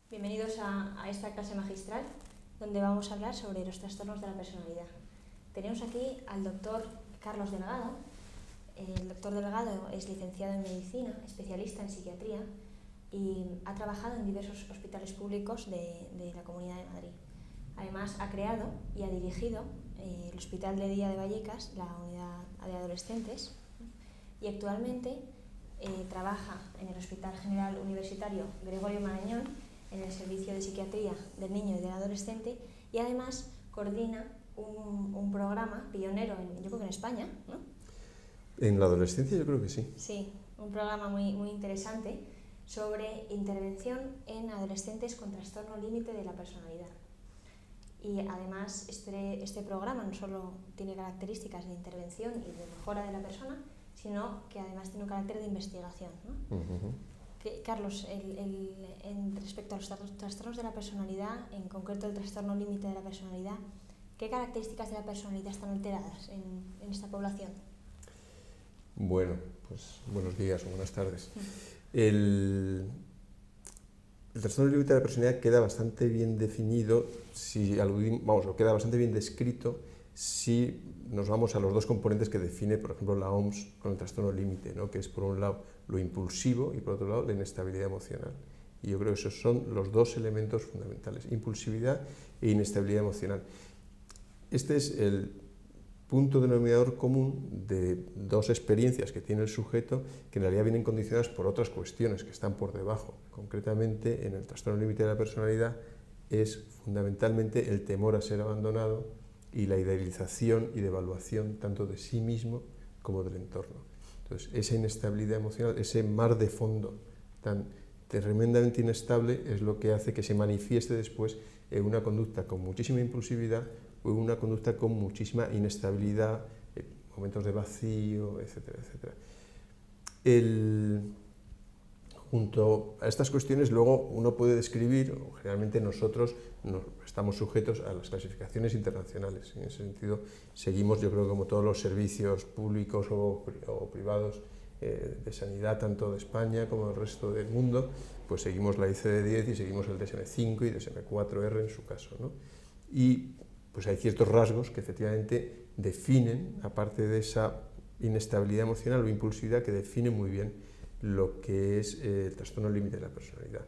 Bienvenidos a esta clase magistral donde vamos a hablar sobre los trastornos de la personalidad. Tenemos aquí al doctor Carlos Delgado. El doctor Delgado es licenciado en Medicina, especialista en Psiquiatría y ha trabajado en diversos hospitales públicos de la Comunidad de Madrid. Además, ha creado y ha dirigido el Hospital de Día de Vallecas, la unidad de adolescentes, y actualmente trabaja en el Hospital General Universitario Gregorio Marañón, en el Servicio de Psiquiatría del Niño y del Adolescente, y además coordina un programa pionero, yo creo que en España, ¿no? En la adolescencia yo creo que sí. Sí, un programa muy interesante sobre intervención en adolescentes con trastorno límite de la personalidad. Y además este programa no solo tiene características de intervención y de mejora de la persona, sino que además tiene un carácter de investigación, ¿no? Carlos, respecto a los trastornos de la personalidad, en concreto el trastorno límite de la personalidad, ¿qué características de la personalidad están alteradas en esta población? Bueno, pues buenos días o buenas tardes. El trastorno límite de la personalidad queda bastante bien definido, queda bastante bien descrito si nos vamos a los dos componentes que define, por ejemplo, la OMS con el trastorno límite, ¿no? Que es por un lado lo impulsivo y por otro lado la inestabilidad emocional. Y yo creo que esos son los dos elementos fundamentales, impulsividad e inestabilidad emocional. Este es el punto denominador común de dos experiencias que tiene el sujeto que en realidad vienen condicionadas por otras cuestiones que están por debajo. Concretamente, en el trastorno límite de la personalidad es fundamentalmente el temor a ser abandonado y la idealización y devaluación tanto de sí mismo como del entorno. Entonces, esa inestabilidad emocional, ese mar de fondo tan tremendamente inestable es lo que hace que se manifieste después en una conducta con muchísima impulsividad o en una conducta con muchísima inestabilidad, momentos de vacío, etcétera, etcétera. Junto a estas cuestiones, luego uno puede describir, o generalmente nosotros estamos sujetos a las clasificaciones internacionales. En ese sentido, seguimos, yo creo, como todos los servicios públicos o privados de sanidad, tanto de España como del resto del mundo, pues seguimos la ICD-10 y seguimos el DSM-5 y DSM-4R en su caso, ¿no? Y pues hay ciertos rasgos que efectivamente definen, aparte de esa inestabilidad emocional o impulsividad, que definen muy bien lo que es el trastorno límite de la personalidad,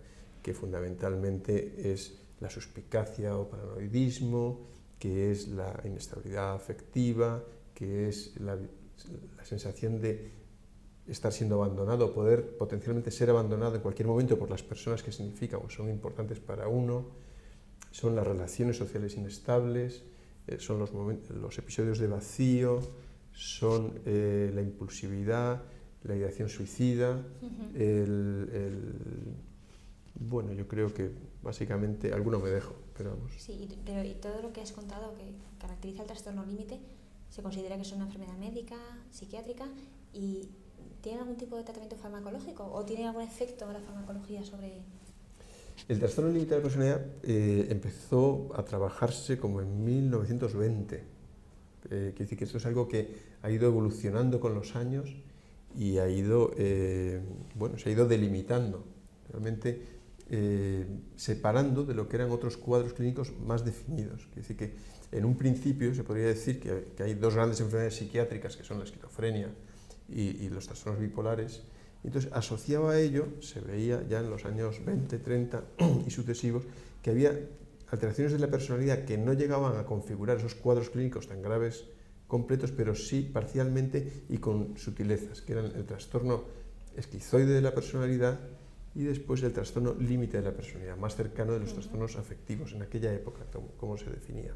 que fundamentalmente es la suspicacia o paranoidismo, que es la inestabilidad afectiva, que es la sensación de estar siendo abandonado, poder potencialmente ser abandonado en cualquier momento por las personas que significan o son importantes para uno, son las relaciones sociales inestables, son los episodios de vacío, son la impulsividad, la ideación suicida, bueno, yo creo que básicamente alguno me dejo, pero vamos. Sí, pero y todo lo que has contado que caracteriza el trastorno límite, ¿se considera que es una enfermedad médica, psiquiátrica y tiene algún tipo de tratamiento farmacológico o tiene algún efecto la farmacología sobre...? El trastorno límite de la personalidad empezó a trabajarse como en 1920. Quiere decir que esto es algo que ha ido evolucionando con los años y se ha ido delimitando, realmente separando de lo que eran otros cuadros clínicos más definidos. Quiere decir que en un principio se podría decir que hay dos grandes enfermedades psiquiátricas, que son la esquizofrenia y los trastornos bipolares. Entonces, asociado a ello, se veía ya en los años 20, 30 y sucesivos que había alteraciones de la personalidad que no llegaban a configurar esos cuadros clínicos tan graves completos, pero sí parcialmente y con sutilezas, que eran el trastorno esquizoide de la personalidad y después el trastorno límite de la personalidad, más cercano de los trastornos afectivos en aquella época, como se definía.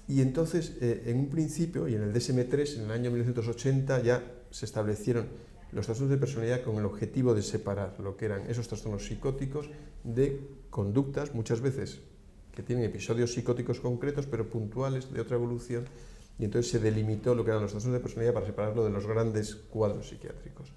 Y entonces, en un principio, y en el DSM-3, en el año 1980, ya se establecieron los trastornos de personalidad con el objetivo de separar lo que eran esos trastornos psicóticos de conductas, muchas veces que tienen episodios psicóticos concretos, pero puntuales, de otra evolución, y entonces se delimitó lo que eran los trastornos de personalidad para separarlo de los grandes cuadros psiquiátricos.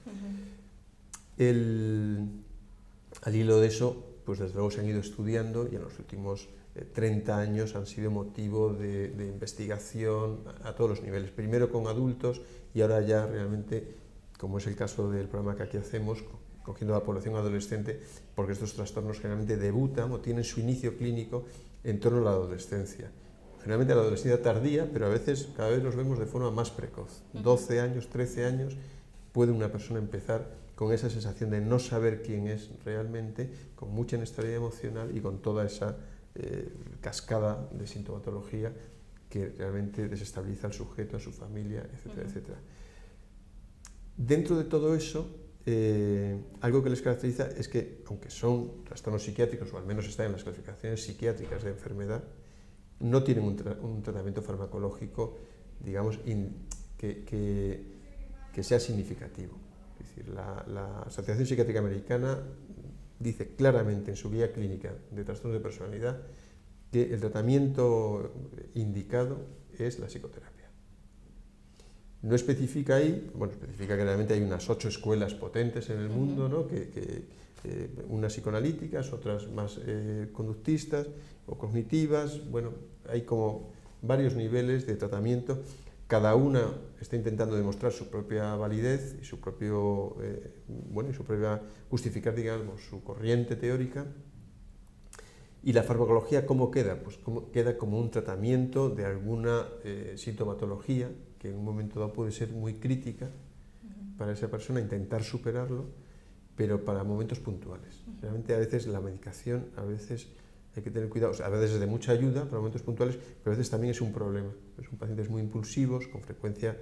Al hilo de eso, pues desde luego se han ido estudiando y en los últimos 30 años han sido motivo de investigación a todos los niveles, primero con adultos y ahora ya realmente, como es el caso del programa que aquí hacemos, cogiendo a la población adolescente, porque estos trastornos generalmente debutan o tienen su inicio clínico en torno a la adolescencia. Generalmente a la adolescencia tardía, pero a veces cada vez los vemos de forma más precoz. 12 años, 13 años, puede una persona empezar con esa sensación de no saber quién es realmente, con mucha inestabilidad emocional y con toda esa cascada de sintomatología que realmente desestabiliza al sujeto, a su familia, etcétera, etcétera. Dentro de todo eso, algo que les caracteriza es que, aunque son trastornos psiquiátricos, o al menos están en las clasificaciones psiquiátricas de enfermedad, no tienen un tratamiento farmacológico, digamos, que sea significativo. Es decir, la Asociación Psiquiátrica Americana dice claramente en su guía clínica de trastornos de personalidad que el tratamiento indicado es la psicoterapia. No especifica ahí, bueno, especifica que realmente hay unas 8 escuelas potentes en el mundo, ¿no? Unas psicoanalíticas, otras más conductistas o cognitivas. Bueno, hay como varios niveles de tratamiento. Cada una está intentando demostrar su propia validez y su propio, y su propia justificar, digamos, su corriente teórica. ¿Y la farmacología cómo queda? Pues queda como un tratamiento de alguna sintomatología que en un momento dado puede ser muy crítica para esa persona, intentar superarlo, pero para momentos puntuales. Realmente a veces la medicación, a veces hay que tener cuidado, o sea, a veces es de mucha ayuda para momentos puntuales, pero a veces también es un problema. Son pacientes muy impulsivos, con frecuencia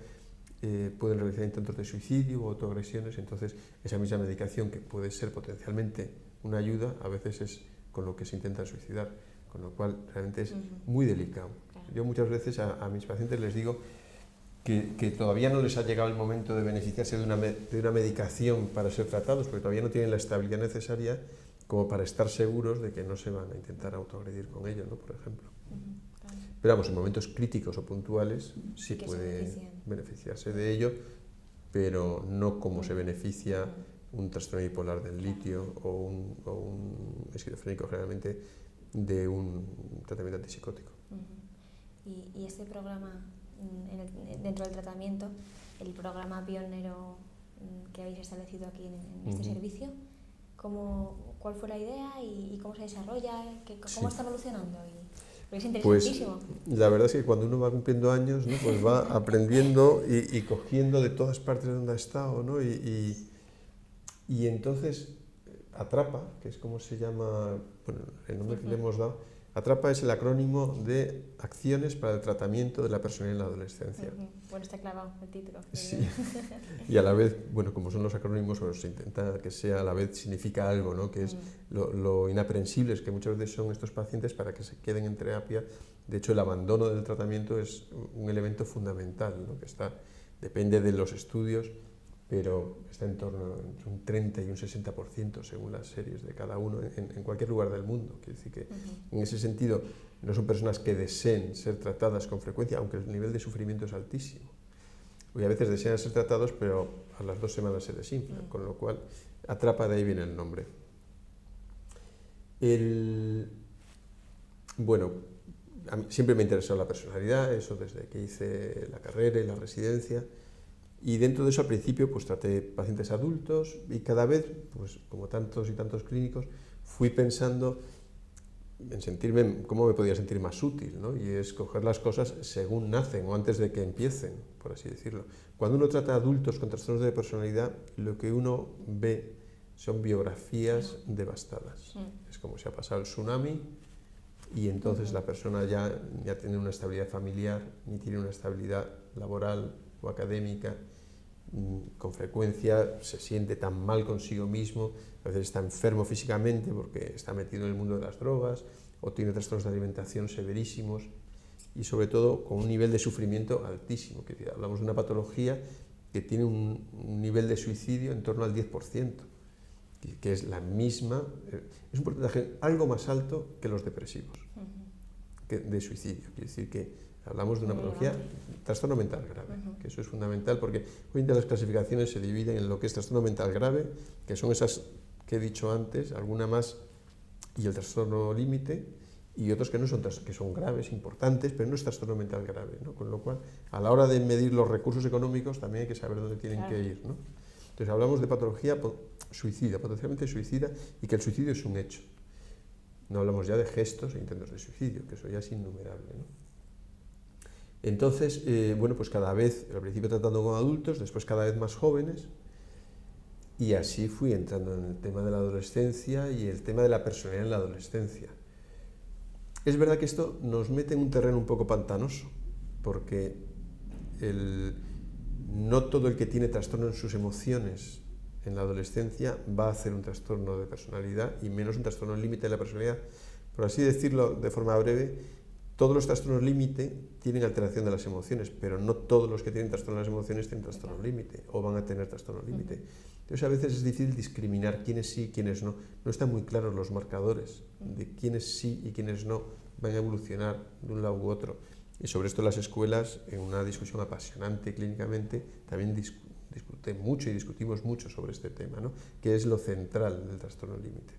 pueden realizar intentos de suicidio o autoagresiones, entonces esa misma medicación que puede ser potencialmente una ayuda, a veces es con lo que se intentan suicidar, con lo cual realmente es muy delicado. Claro. Yo muchas veces a mis pacientes les digo que todavía no les ha llegado el momento de beneficiarse de una medicación para ser tratados, porque todavía no tienen la estabilidad necesaria como para estar seguros de que no se van a intentar autoagredir con ello, ¿no? Por ejemplo. Claro. Pero vamos, en momentos críticos o puntuales sí puede beneficiarse de ello, pero no como se beneficia un trastorno bipolar del litio o un esquizofrénico generalmente de un tratamiento antipsicótico. Y este programa, dentro del tratamiento, el programa pionero que habéis establecido aquí en este servicio, ¿cuál fue la idea y cómo se desarrolla? ¿Cómo está evolucionando? Porque es interesantísimo. Pues la verdad es que cuando uno va cumpliendo años, ¿no? Pues va aprendiendo y cogiendo de todas partes de donde ha estado, ¿no? Y entonces Atrapa, que es como se llama, bueno, el nombre que le hemos dado, Atrapa es el acrónimo de Acciones para el Tratamiento de la Personalidad en la Adolescencia. Bueno, está clavado el título. Sí. Y a la vez, bueno, como son los acrónimos, pues se intenta que sea a la vez significa algo, ¿no? Que es lo inaprensibles que muchas veces son estos pacientes para que se queden en terapia. De hecho, el abandono del tratamiento es un elemento fundamental, ¿no? Depende de los estudios, pero está en torno entre un 30 y un 60% según las series de cada uno en cualquier lugar del mundo. Quiere decir que en ese sentido no son personas que deseen ser tratadas con frecuencia, aunque el nivel de sufrimiento es altísimo. Y a veces desean ser tratados, pero a las 2 semanas se desinflan, con lo cual Atrapa, de ahí viene el nombre. Bueno, a mí siempre me ha interesado la personalidad, eso desde que hice la carrera y la residencia. Y dentro de eso, al principio, pues traté pacientes adultos y cada vez, pues como tantos y tantos clínicos, fui pensando en sentirme, cómo me podía sentir más útil, ¿no? Y es coger las cosas según nacen o antes de que empiecen, por así decirlo. Cuando uno trata a adultos con trastornos de personalidad, lo que uno ve son biografías devastadas. Es como si ha pasado el tsunami y entonces la persona ya tiene una estabilidad familiar, ni tiene una estabilidad laboral o académica, con frecuencia se siente tan mal consigo mismo, a veces está enfermo físicamente porque está metido en el mundo de las drogas o tiene trastornos de alimentación severísimos y sobre todo con un nivel de sufrimiento altísimo. Que hablamos de una patología que tiene un nivel de suicidio en torno al 10%, que es la misma, es un porcentaje algo más alto que los depresivos de suicidio. Quiere decir que hablamos de una patología, trastorno mental grave, que eso es fundamental porque hoy en día las clasificaciones se dividen en lo que es trastorno mental grave, que son esas que he dicho antes, alguna más, y el trastorno límite, y otros que no son, que son graves, importantes, pero no es trastorno mental grave, ¿no? Con lo cual, a la hora de medir los recursos económicos también hay que saber dónde tienen que ir, ¿no? Entonces hablamos de patología suicida, potencialmente suicida, y que el suicidio es un hecho. No hablamos ya de gestos e intentos de suicidio, que eso ya es innumerable, ¿no? Entonces, bueno, pues cada vez, al principio tratando con adultos, después cada vez más jóvenes, y así fui entrando en el tema de la adolescencia y el tema de la personalidad en la adolescencia. Es verdad que esto nos mete en un terreno un poco pantanoso, porque no todo el que tiene trastorno en sus emociones en la adolescencia va a hacer un trastorno de personalidad, y menos un trastorno límite de la personalidad. Por así decirlo de forma breve, todos los trastornos límite tienen alteración de las emociones, pero no todos los que tienen trastorno de las emociones tienen trastorno límite o van a tener trastorno límite. Entonces a veces es difícil discriminar quiénes sí y quiénes no. No están muy claros los marcadores de quiénes sí y quiénes no van a evolucionar de un lado u otro. Y sobre esto las escuelas, en una discusión apasionante clínicamente, también discuten mucho y discutimos mucho sobre este tema, ¿no? Que es lo central del trastorno límite.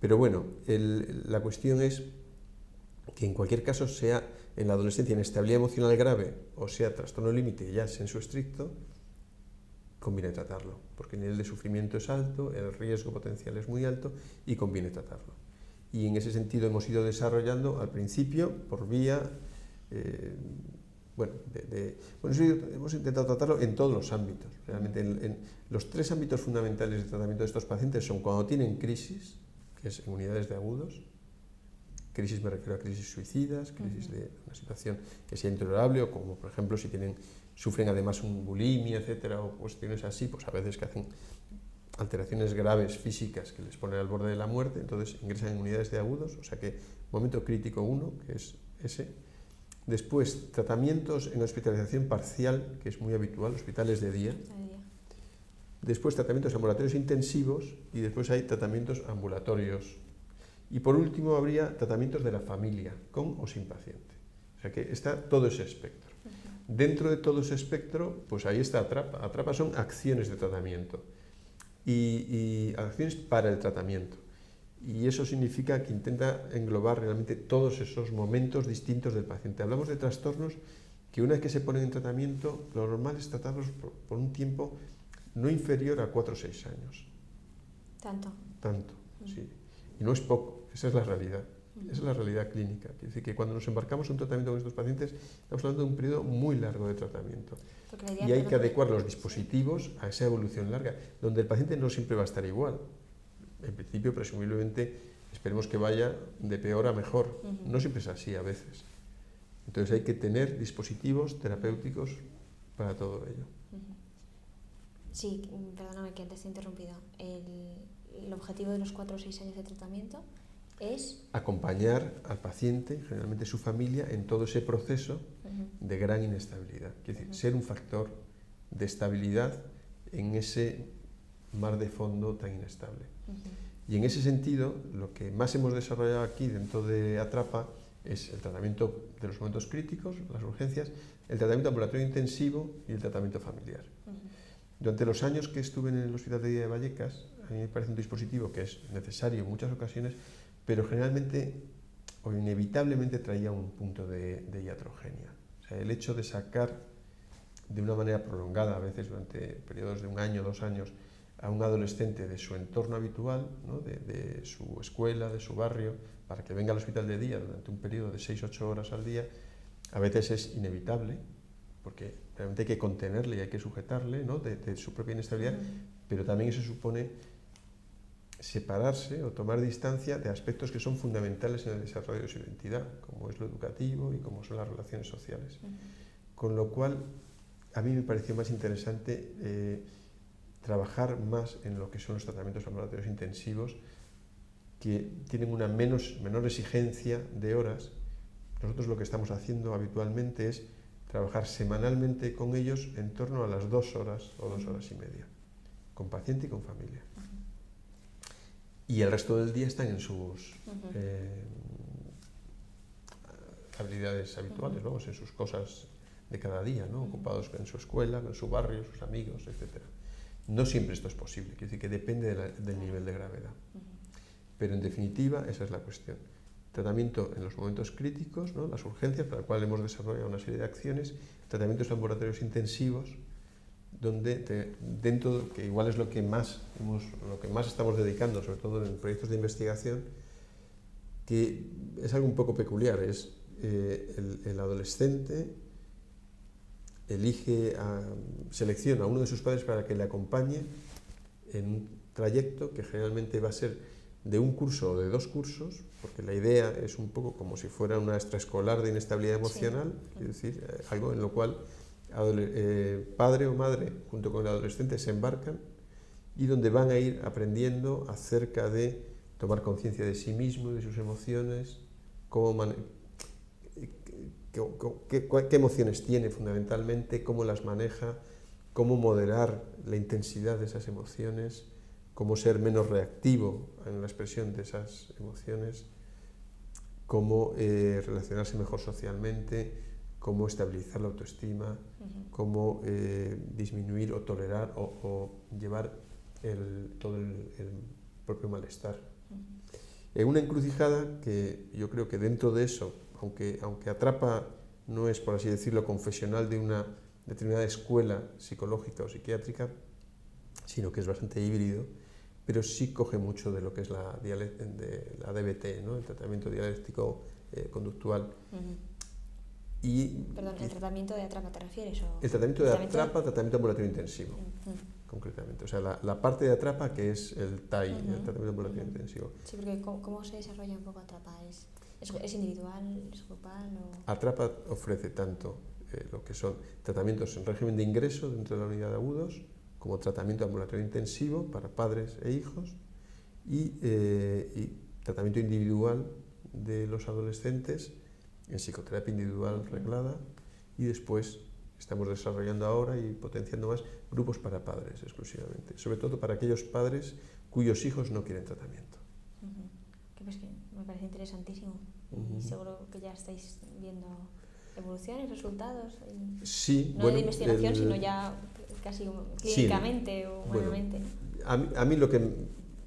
Pero bueno, la cuestión es que en cualquier caso, sea en la adolescencia inestabilidad emocional grave o sea trastorno límite ya sensu estricto, conviene tratarlo, porque el nivel de sufrimiento es alto, el riesgo potencial es muy alto y conviene tratarlo. Y en ese sentido hemos ido desarrollando al principio por vía, hemos intentado tratarlo en todos los ámbitos. Realmente en los 3 ámbitos fundamentales de tratamiento de estos pacientes son cuando tienen crisis, que es en unidades de agudos. Crisis me refiero a crisis suicidas, crisis de una situación que sea intolerable, o como por ejemplo si sufren además un bulimia, etcétera, o cuestiones así, pues a veces que hacen alteraciones graves físicas que les ponen al borde de la muerte, entonces ingresan en unidades de agudos, o sea que momento crítico 1, que es ese. Después, tratamientos en hospitalización parcial, que es muy habitual, hospitales de día. Después, tratamientos ambulatorios intensivos, y después hay tratamientos ambulatorios. Y por último habría tratamientos de la familia, con o sin paciente. O sea que está todo ese espectro. Dentro de todo ese espectro, pues ahí está ATRAPA. ATRAPA son acciones de tratamiento y acciones para el tratamiento. Y eso significa que intenta englobar realmente todos esos momentos distintos del paciente. Hablamos de trastornos que una vez que se ponen en tratamiento, lo normal es tratarlos por un tiempo no inferior a 4 o 6 años. ¿Tanto? Tanto, sí. Y no es poco, esa es la realidad. Esa es la realidad clínica. Quiere decir que cuando nos embarcamos en un tratamiento con estos pacientes, estamos hablando de un periodo muy largo de tratamiento. Y hay que adecuar los dispositivos a esa evolución larga, donde el paciente no siempre va a estar igual. En principio, presumiblemente, esperemos que vaya de peor a mejor. No siempre es así a veces. Entonces hay que tener dispositivos terapéuticos para todo ello. Sí, perdóname que antes te he interrumpido. El objetivo de los 4 o 6 años de tratamiento es acompañar al paciente, generalmente su familia, en todo ese proceso de gran inestabilidad. Quiere decir, ser un factor de estabilidad en ese mar de fondo tan inestable. Y en ese sentido, lo que más hemos desarrollado aquí dentro de ATRAPA es el tratamiento de los momentos críticos, las urgencias, el tratamiento ambulatorio intensivo y el tratamiento familiar. Durante los años que estuve en el Hospital de Día de Vallecas, a mí me parece un dispositivo que es necesario en muchas ocasiones, pero generalmente o inevitablemente traía un punto de iatrogenia. O sea, el hecho de sacar de una manera prolongada, a veces durante periodos de 1 año, 2 años, a un adolescente de su entorno habitual, ¿no? de su escuela, de su barrio, para que venga al hospital de día durante un periodo de 6-8 horas al día, a veces es inevitable, porque realmente hay que contenerle y hay que sujetarle, ¿no? de su propia inestabilidad, pero también eso supone separarse o tomar distancia de aspectos que son fundamentales en el desarrollo de su identidad, como es lo educativo y como son las relaciones sociales. Con lo cual, a mí me pareció más interesante trabajar más en lo que son los tratamientos ambulatorios intensivos, que tienen una menor exigencia de horas. Nosotros lo que estamos haciendo habitualmente es trabajar semanalmente con ellos en torno a las 2 horas o 2 horas y media, con paciente y con familia. Y el resto del día están en sus habilidades habituales, vamos, en sus cosas de cada día, ¿no? Ocupados en su escuela, en su barrio, sus amigos, etc. No siempre esto es posible, quiere decir que depende del nivel de gravedad. Pero en definitiva, esa es la cuestión. Tratamiento en los momentos críticos, ¿no? Las urgencias, para las cuales hemos desarrollado una serie de acciones, tratamientos ambulatorios intensivos, donde dentro, que igual es lo que más estamos dedicando, sobre todo en proyectos de investigación, que es algo un poco peculiar, es el adolescente selecciona a uno de sus padres para que le acompañe en un trayecto que generalmente va a ser de un curso o de 2 cursos, porque la idea es un poco como si fuera una extraescolar de inestabilidad emocional, sí. Es decir, algo en lo cual padre o madre junto con el adolescente se embarcan y donde van a ir aprendiendo acerca de tomar conciencia de sí mismo, de sus emociones, qué emociones tiene fundamentalmente, cómo las maneja, cómo moderar la intensidad de esas emociones, cómo ser menos reactivo en la expresión de esas emociones, cómo relacionarse mejor socialmente, cómo estabilizar la autoestima, cómo disminuir o tolerar o llevar todo el propio malestar. En una encrucijada que yo creo que dentro de eso, aunque Atrapa no es, por así decirlo, confesional de una determinada escuela psicológica o psiquiátrica, sino que es bastante híbrido, pero sí coge mucho de lo que es la DBT, ¿no? El tratamiento dialéctico conductual. Perdón, ¿el tratamiento de Atrapa te refieres? El tratamiento de Atrapa, tratamiento ambulatorio intensivo, concretamente. O sea, la parte de Atrapa que es el TAI, el tratamiento ambulatorio intensivo. Sí, porque ¿cómo se desarrolla un poco Atrapa? ¿Es individual, es grupal? Atrapa ofrece tanto lo que son tratamientos en régimen de ingreso dentro de la unidad de agudos, como tratamiento ambulatorio intensivo para padres e hijos y tratamiento individual de los adolescentes en psicoterapia individual reglada, y después estamos desarrollando ahora y potenciando más grupos para padres exclusivamente, sobre todo para aquellos padres cuyos hijos no quieren tratamiento. Pues que me parece interesantísimo y seguro que ya estáis viendo evoluciones, resultados. Sí, no de investigación, sino ya casi clínicamente, sí, o humanamente. Bueno, a mí lo que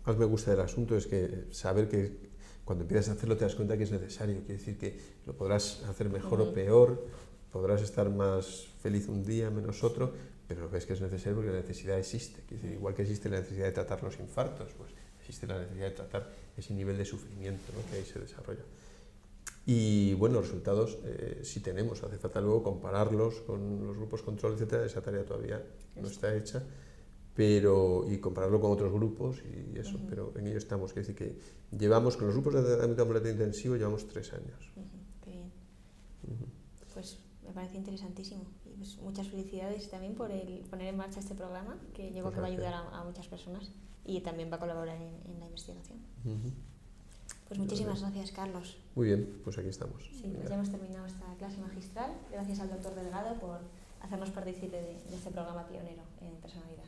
más me gusta del asunto es que saber que cuando empiezas a hacerlo te das cuenta que es necesario. Quiere decir que lo podrás hacer mejor o peor, podrás estar más feliz un día, menos otro, pero lo ves que es necesario porque la necesidad existe. Quiere decir, igual que existe la necesidad de tratar los infartos, pues existe la necesidad de tratar ese nivel de sufrimiento, ¿no?, que ahí se desarrolla. Y bueno, los resultados sí tenemos, hace falta luego compararlos con los grupos control, etcétera. Esa tarea todavía no está hecha, y compararlo con otros grupos y eso, pero en ello estamos. Quiere decir que llevamos, con los grupos de tratamiento ambulatorio intensivo, llevamos 3 años. Qué bien. Pues me parece interesantísimo. Y pues muchas felicidades también por el poner en marcha este programa, que yo creo que va a ayudar a muchas personas y también va a colaborar en la investigación. Pues muchísimas gracias, Carlos. Muy bien, pues aquí estamos. Sí, pues ya hemos terminado esta clase magistral. Gracias al doctor Delgado por hacernos partícipe de este programa pionero en personalidad.